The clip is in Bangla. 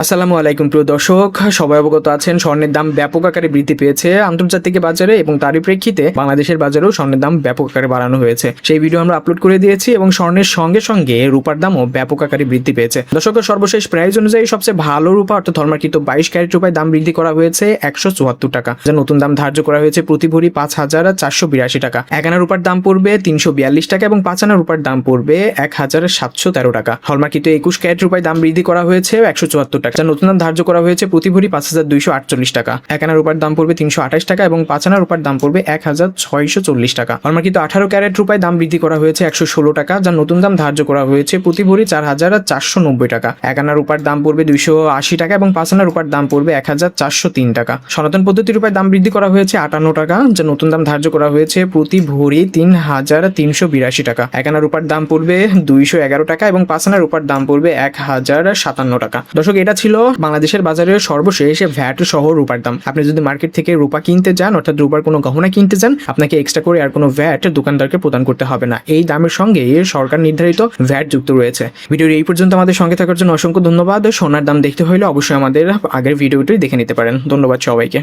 আসসালামু আলাইকুম প্রিয় দর্শক, সবাই অবগত আছেন স্বর্ণের দাম ব্যাপক আকারে বৃদ্ধি পেয়েছে আন্তর্জাতিক বাজারে এবং তারই প্রেক্ষিতে বাংলাদেশের বাজারেও স্বর্ণের দাম ব্যাপক আকারে বাড়ানো হয়েছে। সেই ভিডিও আমরা আপলোড করে দিয়েছি এবং স্বর্ণের সঙ্গে সঙ্গে রূপার দামও ব্যাপক আকারে বৃদ্ধি পেয়েছে। দর্শকের সর্বশেষ প্রাইস অনুযায়ী সবচেয়ে ভালো রূপা অর্থাৎ হলমার্কিত 22 ক্যারেট রূপায় দাম বৃদ্ধি করা হয়েছে 174 টাকা, যার নতুন দাম ধার্য করা হয়েছে প্রতি ভরি 5,482 টাকা। 1 আনা রূপার দাম পড়বে 342 টাকা এবং 5 আনা রূপার দাম পড়বে 1,713 টাকা। হলমার্কিত 21 ক্যারেট রূপায় দাম বৃদ্ধি করা হয়েছে 174 টাকা, যার নতুন দাম ধার্য করা হয়েছে প্রতি ভরি 5,248 টাকা। 1 আনা রূপার দাম পড়বে 328 টাকা এবং 5 আনা রূপার দাম পড়বে 1,640 টাকা। হলমার্কিত 18 ক্যারেট রূপায় দাম বৃদ্ধি করা হয়েছে 116 টাকা, যার নতুন দাম ধার্য করা হয়েছে প্রতি ভরি 4,490 টাকা। 1 আনা রূপার দাম পড়বে 280 টাকা এবং 5 আনা রূপার দাম পড়বে 1,403 টাকা। সনাতন পদ্ধতি রূপায় দাম বৃদ্ধি করা হয়েছে 58 টাকা, যার নতুন দাম ধার্য করা হয়েছে প্রতি ভরি 3,382 টাকা। 1 আনা রূপার দাম পড়বে 211 টাকা এবং 5 আনা রূপার দাম পড়বে 1,057 টাকা। দর্শক, এটা ছিল বাংলাদেশের বাজারে সর্বশেষ ভ্যাট সহ রূপার দাম। আপনি যদি মার্কেট থেকে রূপা কিনতে যান অর্থাৎ রূপার কোনো গহনা কিনতে যান, আপনাকে এক্সট্রা করে আর কোনো ভ্যাট দোকানদারকে প্রদান করতে হবে না। এই দামের সঙ্গে সরকার নির্ধারিত ভ্যাট যুক্ত রয়েছে। ভিডিওর এই পর্যন্ত আমাদের সঙ্গে থাকার জন্য অসংখ্য ধন্যবাদ। সোনার দাম দেখতে হলে অবশ্যই আমাদের আগের ভিডিওটি দেখে নিতে পারেন। ধন্যবাদ সবাইকে।